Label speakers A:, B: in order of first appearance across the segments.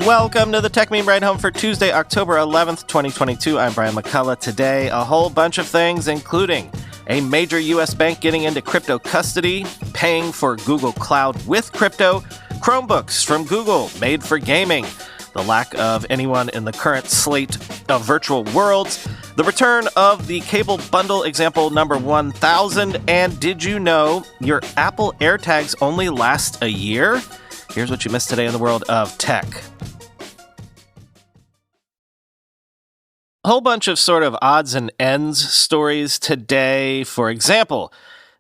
A: Welcome to the Techmeme Ride Home for Tuesday, October 11th, 2022. I'm Brian McCullough. Today, a whole bunch of things, including a major U.S. bank getting into crypto custody, paying for Google Cloud with crypto, Chromebooks from Google made for gaming, the lack of anyone in the current slate of virtual worlds, the return of the cable bundle example number 1000, and did you know your Apple AirTags only last a year? Here's what you missed today in the world of tech. A whole bunch of sort of odds and ends stories today. For example,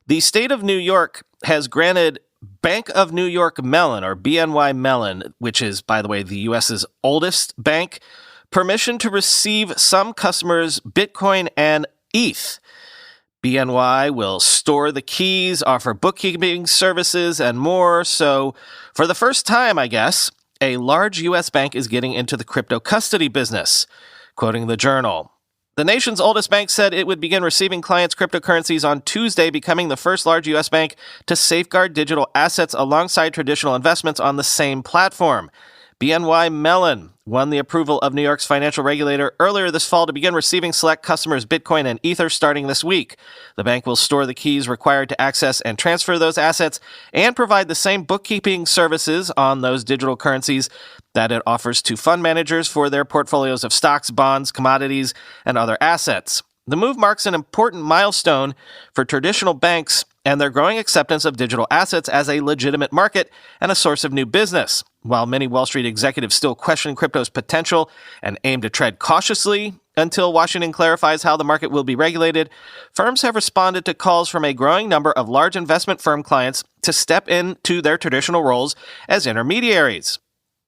A: the state of New York has granted Bank of New York Mellon, or BNY Mellon, which is, by the way, the U.S.'s oldest bank, permission to receive some customers' Bitcoin and ETH. BNY will store the keys, offer bookkeeping services, and more. So, for the first time, I guess, a large U.S. bank is getting into the crypto custody business. Quoting the Journal, the nation's oldest bank said it would begin receiving clients' cryptocurrencies on Tuesday, becoming the first large U.S. bank to safeguard digital assets alongside traditional investments on the same platform. BNY Mellon won the approval of New York's financial regulator earlier this fall to begin receiving select customers' Bitcoin and Ether starting this week. The bank will store the keys required to access and transfer those assets and provide the same bookkeeping services on those digital currencies that it offers to fund managers for their portfolios of stocks, bonds, commodities, and other assets. The move marks an important milestone for traditional banks and their growing acceptance of digital assets as a legitimate market and a source of new business. While many Wall Street executives still question crypto's potential and aim to tread cautiously until Washington clarifies how the market will be regulated, firms have responded to calls from a growing number of large investment firm clients to step into their traditional roles as intermediaries.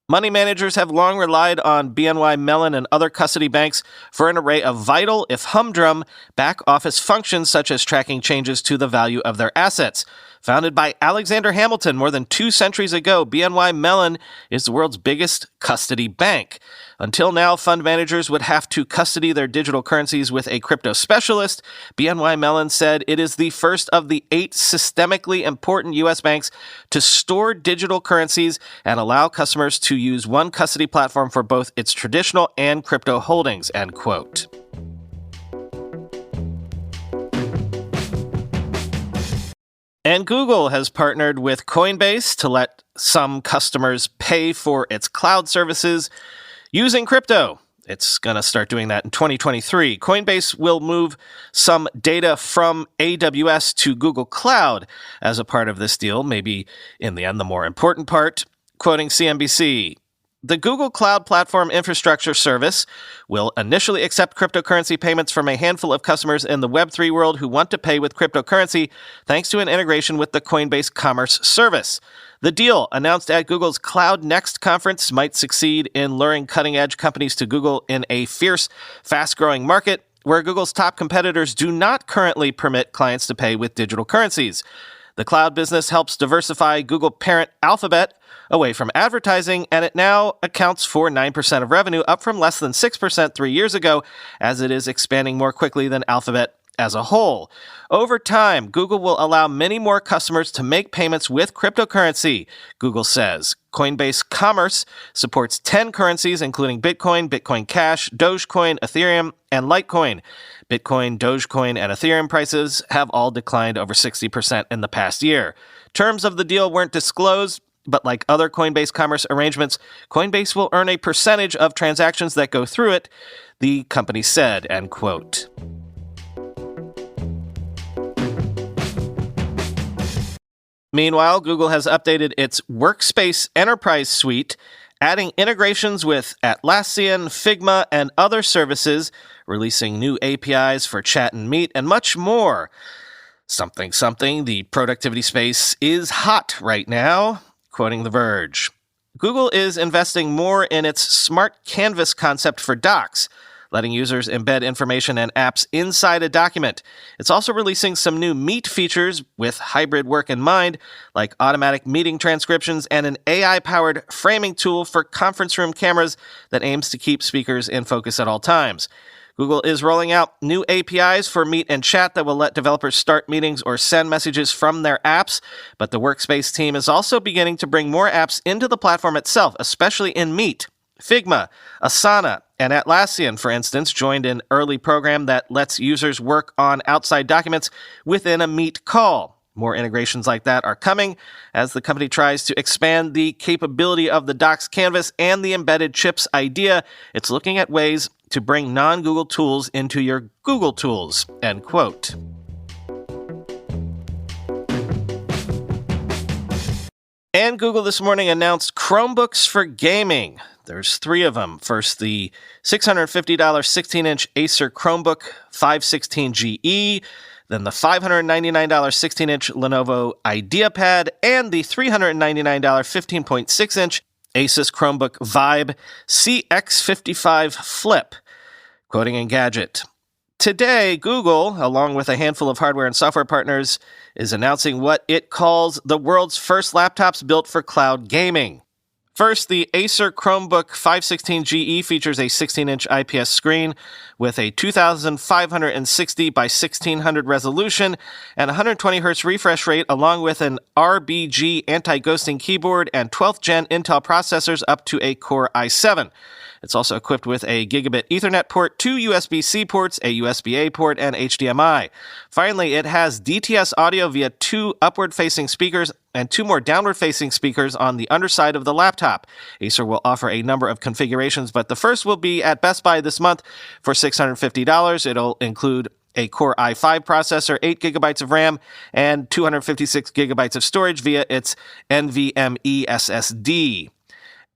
A: Money managers have long relied on BNY Mellon and other custody banks for an array of vital, if humdrum, back-office functions such as tracking changes to the value of their assets. Founded by Alexander Hamilton more than 2 centuries ago, BNY Mellon is the world's biggest custody bank. Until now, fund managers would have to custody their digital currencies with a crypto specialist. BNY Mellon said it is the first of the 8 systemically important U.S. banks to store digital currencies and allow customers to use one custody platform for both its traditional and crypto holdings, end quote. And Google has partnered with Coinbase to let some customers pay for its cloud services using crypto. It's going to start doing that in 2023. Coinbase will move some data from AWS to Google Cloud as a part of this deal, maybe in the end the more important part. Quoting CNBC, the Google Cloud Platform Infrastructure Service will initially accept cryptocurrency payments from a handful of customers in the Web3 world who want to pay with cryptocurrency, thanks to an integration with the Coinbase Commerce Service. The deal, announced at Google's Cloud Next conference, might succeed in luring cutting-edge companies to Google in a fierce, fast-growing market where Google's top competitors do not currently permit clients to pay with digital currencies. The cloud business helps diversify Google parent Alphabet away from advertising, and it now accounts for 9% of revenue, up from less than 6% 3 years ago, as it is expanding more quickly than Alphabet as a whole. Over time, Google will allow many more customers to make payments with cryptocurrency, Google says. Coinbase Commerce supports 10 currencies, including Bitcoin, Bitcoin Cash, Dogecoin, Ethereum, and Litecoin. Bitcoin, Dogecoin, and Ethereum prices have all declined over 60% in the past year. Terms of the deal weren't disclosed, but like other Coinbase Commerce arrangements, Coinbase will earn a percentage of transactions that go through it, the company said, end quote. Meanwhile, Google has updated its Workspace Enterprise Suite, adding integrations with Atlassian, Figma, and other services, releasing new APIs for Chat and Meet, and much more. Something, the productivity space is hot right now. Quoting The Verge, Google is investing more in its Smart Canvas concept for docs, letting users embed information and apps inside a document. It's also releasing some new Meet features with hybrid work in mind, like automatic meeting transcriptions and an AI-powered framing tool for conference room cameras that aims to keep speakers in focus at all times. Google is rolling out new APIs for Meet and Chat that will let developers start meetings or send messages from their apps, but the Workspace team is also beginning to bring more apps into the platform itself, especially in Meet. Figma, Asana, and Atlassian, for instance, joined an early program that lets users work on outside documents within a Meet call. More integrations like that are coming as the company tries to expand the capability of the Docs canvas and the embedded chips idea. It's looking at ways to bring non-Google tools into your Google tools, end quote. And Google this morning announced Chromebooks for Gaming. There's 3 of them. First, the $650 16-inch Acer Chromebook 516GE, then the $599 16-inch Lenovo IdeaPad, and the $399 15.6-inch Asus Chromebook Vibe CX55 Flip. Quoting Engadget. Today, Google, along with a handful of hardware and software partners, is announcing what it calls the world's first laptops built for cloud gaming. First, the Acer Chromebook 516GE features a 16-inch IPS screen with a 2560 by 1600 resolution and 120 Hz refresh rate, along with an RBG anti-ghosting keyboard and 12th gen Intel processors up to a Core i7. It's also equipped with a gigabit Ethernet port, 2 USB-C ports, a USB-A port, and HDMI. Finally, it has DTS audio via 2 upward-facing speakers and 2 more downward-facing speakers on the underside of the laptop. Acer will offer a number of configurations, but the first will be at Best Buy this month for $650. It'll include a Core i5 processor, 8 gigabytes of RAM, and 256 gigabytes of storage via its NVMe SSD.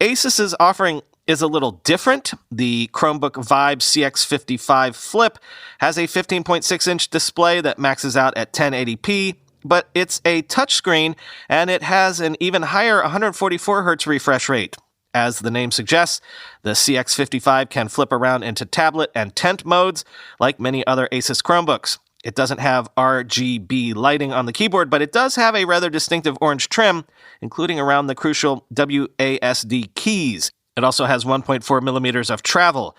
A: Asus's offering is a little different. The Chromebook Vibe CX55 Flip has a 15.6-inch display that maxes out at 1080p, but it's a touchscreen, and it has an even higher 144 Hz refresh rate. As the name suggests, the CX55 can flip around into tablet and tent modes like many other Asus Chromebooks. It doesn't have RGB lighting on the keyboard, but it does have a rather distinctive orange trim, including around the crucial WASD keys. It also has 1.4 millimeters of travel.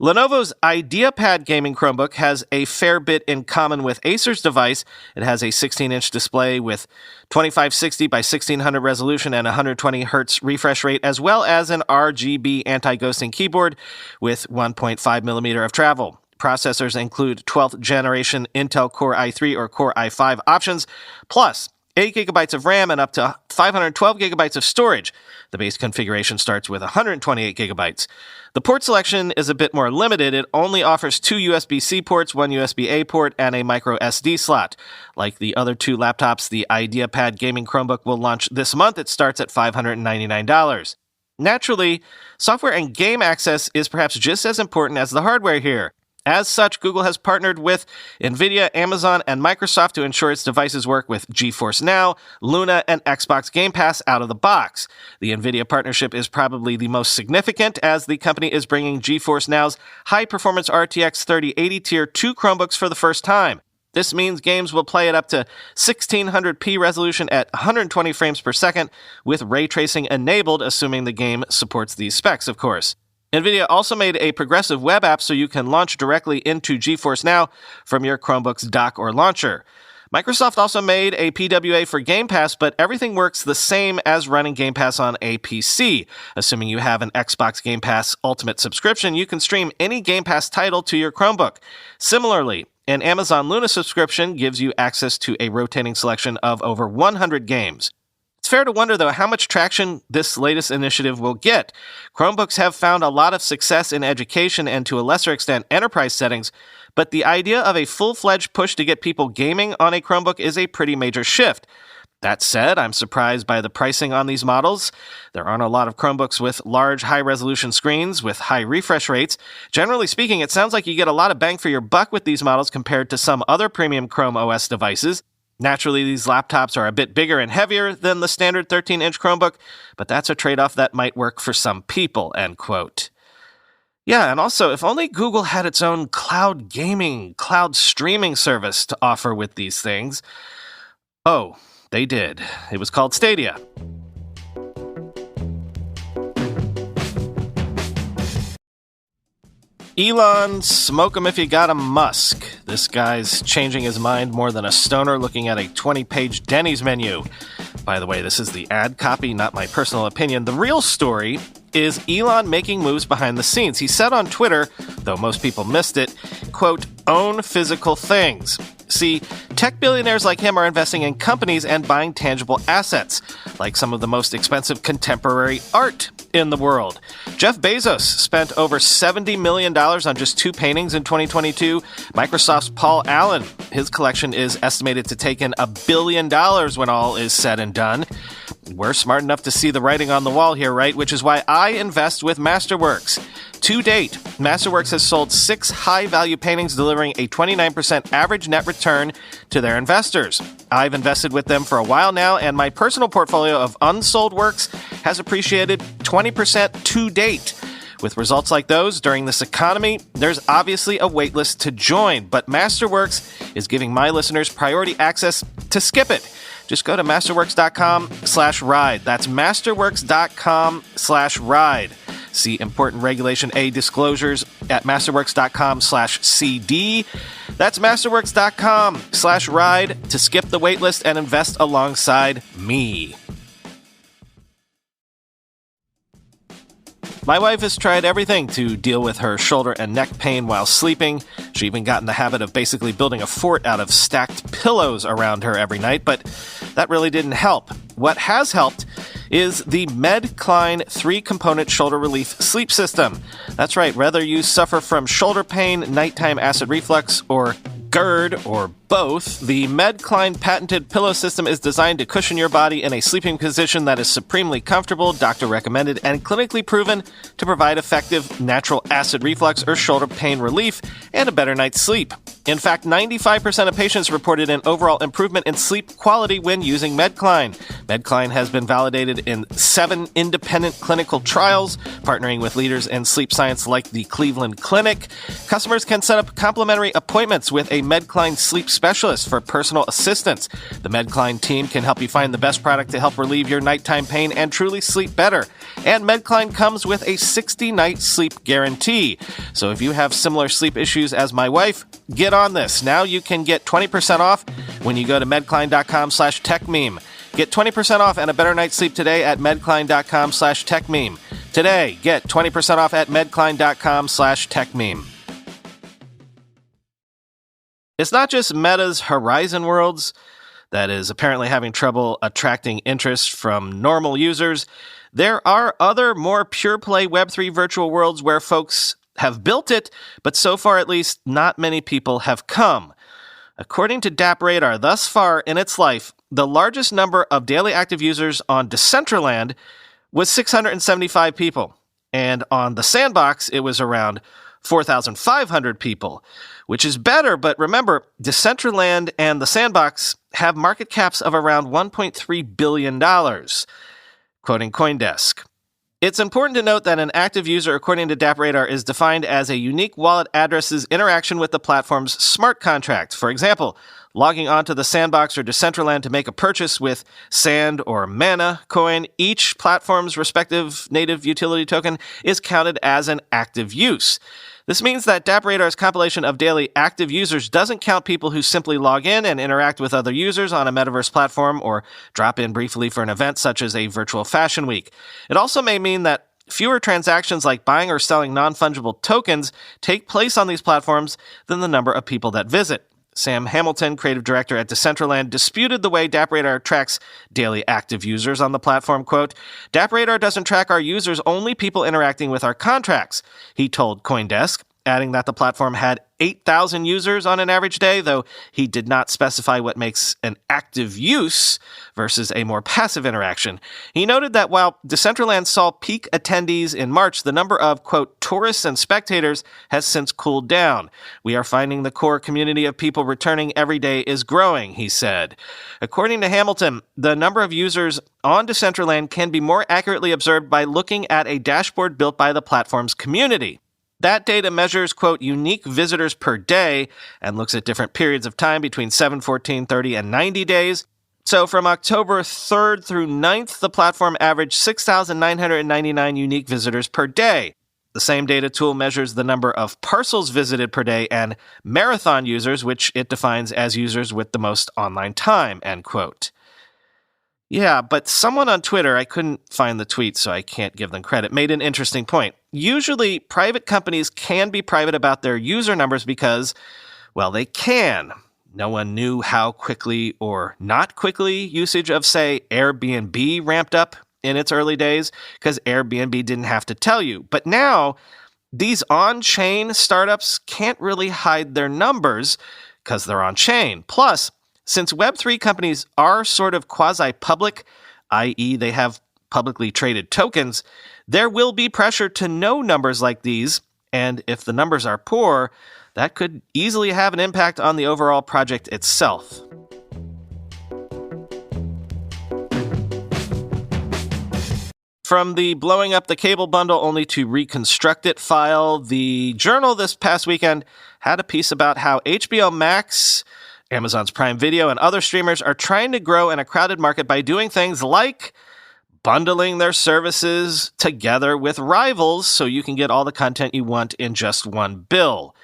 A: Lenovo's IdeaPad gaming Chromebook has a fair bit in common with Acer's device. It has a 16-inch display with 2560 by 1600 resolution and 120 Hz refresh rate, as well as an RGB anti-ghosting keyboard with 1.5 millimeter of travel. Processors include 12th generation Intel Core i3 or Core i5 options, plus 8 gigabytes of RAM and up to 512 gigabytes of storage. The base configuration starts with 128 gigabytes. The port selection is a bit more limited. It only offers 2 USB-C ports, 1 USB-A port, and a micro SD slot. Like the other 2 laptops, the IdeaPad gaming Chromebook will launch this month. It starts at $599. Naturally, software and game access is perhaps just as important as the hardware here. As such, Google has partnered with NVIDIA, Amazon, and Microsoft to ensure its devices work with GeForce Now, Luna, and Xbox Game Pass out of the box. The NVIDIA partnership is probably the most significant, as the company is bringing GeForce Now's high-performance RTX 3080 tier to Chromebooks for the first time. This means games will play at up to 1600p resolution at 120 frames per second, with ray tracing enabled, assuming the game supports these specs, of course. NVIDIA also made a progressive web app so you can launch directly into GeForce Now from your Chromebook's dock or launcher. Microsoft also made a PWA for Game Pass, but everything works the same as running Game Pass on a PC. Assuming you have an Xbox Game Pass Ultimate subscription, you can stream any Game Pass title to your Chromebook. Similarly, an Amazon Luna subscription gives you access to a rotating selection of over 100 games. It's fair to wonder, though, how much traction this latest initiative will get. Chromebooks have found a lot of success in education and, to a lesser extent, enterprise settings, but the idea of a full-fledged push to get people gaming on a Chromebook is a pretty major shift. That said, I'm surprised by the pricing on these models. There aren't a lot of Chromebooks with large, high-resolution screens with high refresh rates. Generally speaking, it sounds like you get a lot of bang for your buck with these models compared to some other premium Chrome OS devices. Naturally, these laptops are a bit bigger and heavier than the standard 13-inch Chromebook, but that's a trade-off that might work for some people, end quote. Yeah, and also, if only Google had its own cloud gaming, cloud streaming service to offer with these things. Oh, they did. It was called Stadia. Elon, smoke 'em if you got 'em, Musk. This guy's changing his mind more than a stoner looking at a 20-page Denny's menu. By the way, this is the ad copy, not my personal opinion. The real story is Elon making moves behind the scenes. He said on Twitter, though most people missed it, quote, own physical things. See, tech billionaires like him are investing in companies and buying tangible assets, like some of the most expensive contemporary art in the world. Jeff Bezos spent over $70 million on just 2 paintings in 2022. Microsoft's Paul Allen, his collection is estimated to take in $1 billion when all is said and done. We're smart enough to see the writing on the wall here, right? Which is why I invest with Masterworks. To date, Masterworks has sold 6 high-value paintings, delivering a 29% average net return to their investors. I've invested with them for a while now, and my personal portfolio of unsold works has appreciated 20% to date. With results like those during this economy, there's obviously a waitlist to join, but Masterworks is giving my listeners priority access to skip it. Just go to masterworks.com/ride. That's masterworks.com/ride. See important Regulation A disclosures at masterworks.com/CD. That's masterworks.com/ride to skip the waitlist and invest alongside me. My wife has tried everything to deal with her shoulder and neck pain while sleeping. She even got in the habit of basically building a fort out of stacked pillows around her every night, but that really didn't help. What has helped is the Medacline 3-component shoulder relief sleep system. That's right, whether you suffer from shoulder pain, nighttime acid reflux, or GERD, or both, the Medacline patented pillow system is designed to cushion your body in a sleeping position that is supremely comfortable, doctor-recommended, and clinically proven to provide effective natural acid reflux or shoulder pain relief and a better night's sleep. In fact, 95% of patients reported an overall improvement in sleep quality when using Medacline. Medacline has been validated in 7 independent clinical trials, partnering with leaders in sleep science like the Cleveland Clinic. Customers can set up complimentary appointments with a Medacline sleep specialist for personal assistance. The Medacline team can help you find the best product to help relieve your nighttime pain and truly sleep better. And Medacline comes with a 60-night sleep guarantee. So if you have similar sleep issues as my wife, get on this. Now you can get 20% off when you go to medacline.com/techmeme. Get 20% off and a better night's sleep today at medacline.com/techmeme. Today, get 20% off at medacline.com/techmeme. It's not just Meta's Horizon Worlds that is apparently having trouble attracting interest from normal users. There are other more pure-play Web3 virtual worlds where folks have built it, but so far at least not many people have come. According to DappRadar, thus far in its life, the largest number of daily active users on Decentraland was 675 people, and on the Sandbox it was around 4,500 people, which is better, but remember, Decentraland and the Sandbox have market caps of around $1.3 billion, quoting CoinDesk. It's important to note that an active user, according to DappRadar, is defined as a unique wallet address's interaction with the platform's smart contract. For example, logging onto the Sandbox or Decentraland to make a purchase with Sand or Mana coin, each platform's respective native utility token is counted as an active use. This means that DappRadar's compilation of daily active users doesn't count people who simply log in and interact with other users on a metaverse platform or drop in briefly for an event such as a virtual fashion week. It also may mean that fewer transactions like buying or selling non-fungible tokens take place on these platforms than the number of people that visit. Sam Hamilton, creative director at Decentraland, disputed the way DappRadar tracks daily active users on the platform. Quote, DappRadar doesn't track our users, only people interacting with our contracts, he told CoinDesk, adding that the platform had 8,000 users on an average day, though he did not specify what makes an active use versus a more passive interaction. He noted that while Decentraland saw peak attendees in March, the number of, quote, tourists and spectators has since cooled down. We are finding the core community of people returning every day is growing, he said. According to Hamilton, the number of users on Decentraland can be more accurately observed by looking at a dashboard built by the platform's community. That data measures, quote, unique visitors per day and looks at different periods of time between 7, 14, 30, and 90 days. So from October 3rd through 9th, the platform averaged 6,999 unique visitors per day. The same data tool measures the number of parcels visited per day and marathon users, which it defines as users with the most online time, end quote. Yeah, but someone on Twitter, I couldn't find the tweet, so I can't give them credit, made an interesting point. Usually, private companies can be private about their user numbers because, well, they can. No one knew how quickly or not quickly usage of, say, Airbnb ramped up in its early days because Airbnb didn't have to tell you. But now, these on-chain startups can't really hide their numbers because they're on-chain. Plus, since Web3 companies are sort of quasi-public, i.e. they have publicly traded tokens, there will be pressure to know numbers like these, and if the numbers are poor, that could easily have an impact on the overall project itself. From the blowing up the cable bundle only to reconstruct it file, the Journal this past weekend had a piece about how HBO Max, Amazon's Prime Video, and other streamers are trying to grow in a crowded market by doing things like bundling their services together with rivals so you can get all the content you want in just one bill.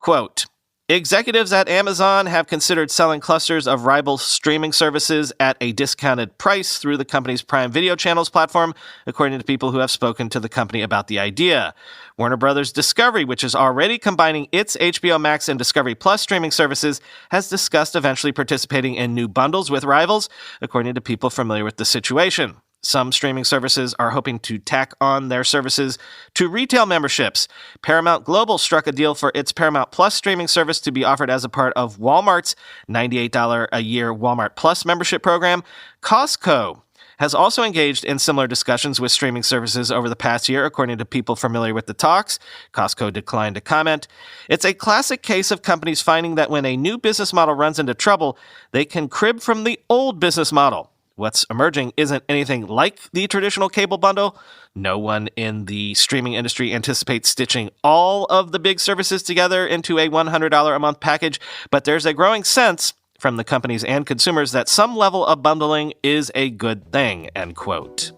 A: Quote, executives at Amazon have considered selling clusters of rival streaming services at a discounted price through the company's Prime Video Channels platform, according to people who have spoken to the company about the idea. Warner Bros. Discovery, which is already combining its HBO Max and Discovery Plus streaming services, has discussed eventually participating in new bundles with rivals, according to people familiar with the situation. Some streaming services are hoping to tack on their services to retail memberships. Paramount Global struck a deal for its Paramount Plus streaming service to be offered as a part of Walmart's $98 a year Walmart Plus membership program. Costco has also engaged in similar discussions with streaming services over the past year, according to people familiar with the talks. Costco declined to comment. It's a classic case of companies finding that when a new business model runs into trouble, they can crib from the old business model. What's emerging isn't anything like the traditional cable bundle. No one in the streaming industry anticipates stitching all of the big services together into a $100 a month package, but there's a growing sense from the companies and consumers that some level of bundling is a good thing, end quote.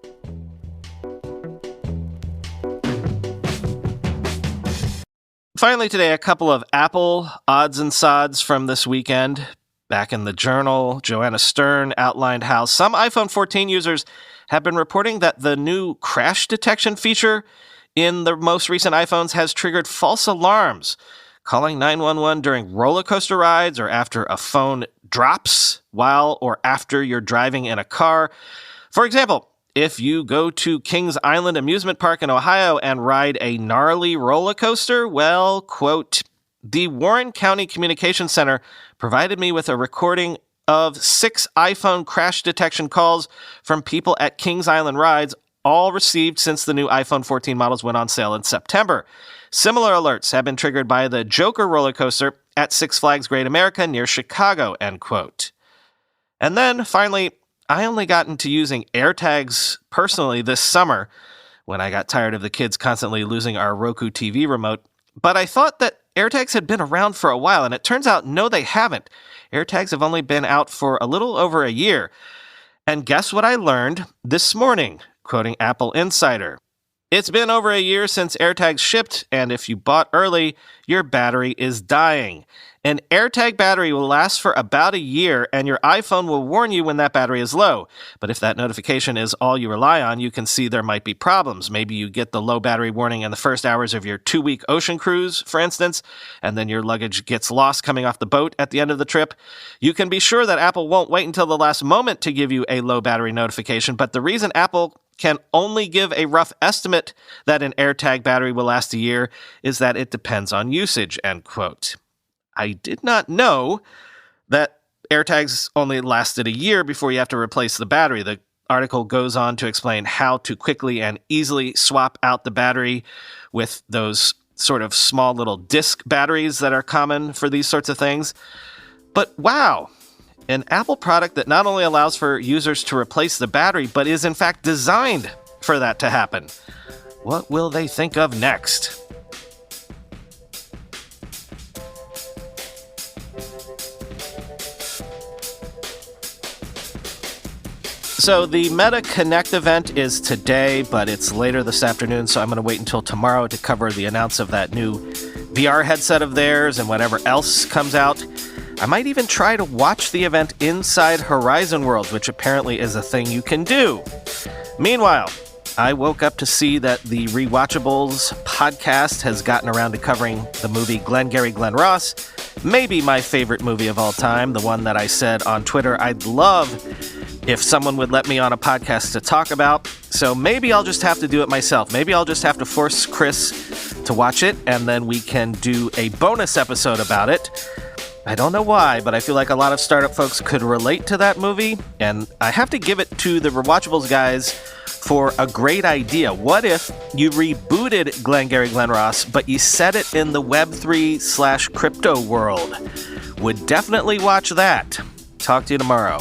A: Finally today, a couple of Apple odds and sods from this weekend. Back in the Journal, Joanna Stern outlined how some iPhone 14 users have been reporting that the new crash detection feature in the most recent iPhones has triggered false alarms, calling 911 during roller coaster rides or after a phone drops while or after you're driving in a car. For example, if you go to Kings Island Amusement Park in Ohio and ride a gnarly roller coaster, well, quote, the Warren County Communications Center provided me with a recording of 6 iPhone crash detection calls from people at Kings Island rides, all received since the new iPhone 14 models went on sale in September. Similar alerts have been triggered by the Joker roller coaster at Six Flags Great America near Chicago, end quote. And then, finally, I only got into using AirTags personally this summer when I got tired of the kids constantly losing our Roku TV remote. But I thought that AirTags had been around for a while, and it turns out, no, they haven't. AirTags have only been out for a little over a year. And guess what I learned this morning, quoting Apple Insider. It's been over a year since AirTags shipped, and if you bought early, your battery is dying. An AirTag battery will last for about a year, and your iPhone will warn you when that battery is low. But if that notification is all you rely on, you can see there might be problems. Maybe you get the low battery warning in the first hours of your 2-week ocean cruise, for instance, and then your luggage gets lost coming off the boat at the end of the trip. You can be sure that Apple won't wait until the last moment to give you a low battery notification, but the reason Apple can only give a rough estimate that an AirTag battery will last a year is that it depends on usage, end quote. I did not know that AirTags only lasted a year before you have to replace the battery. The article goes on to explain how to quickly and easily swap out the battery with those sort of small little disc batteries that are common for these sorts of things. But wow, an Apple product that not only allows for users to replace the battery, but is in fact designed for that to happen. What will they think of next? So the Meta Connect event is today, but it's later this afternoon, so I'm going to wait until tomorrow to cover the announce of that new VR headset of theirs and whatever else comes out. I might even try to watch the event inside Horizon Worlds, which apparently is a thing you can do. Meanwhile, I woke up to see that the Rewatchables podcast has gotten around to covering the movie Glengarry Glen Ross, maybe my favorite movie of all time, the one that I said on Twitter I'd love if someone would let me on a podcast to talk about. So maybe I'll just have to do it myself. Maybe I'll just have to force Chris to watch it, and then we can do a bonus episode about it. I don't know why, but I feel like a lot of startup folks could relate to that movie, and I have to give it to the Rewatchables guys for a great idea. What if you rebooted Glengarry Glen Ross, but you set it in the Web3/crypto world? Would definitely watch that. Talk to you tomorrow.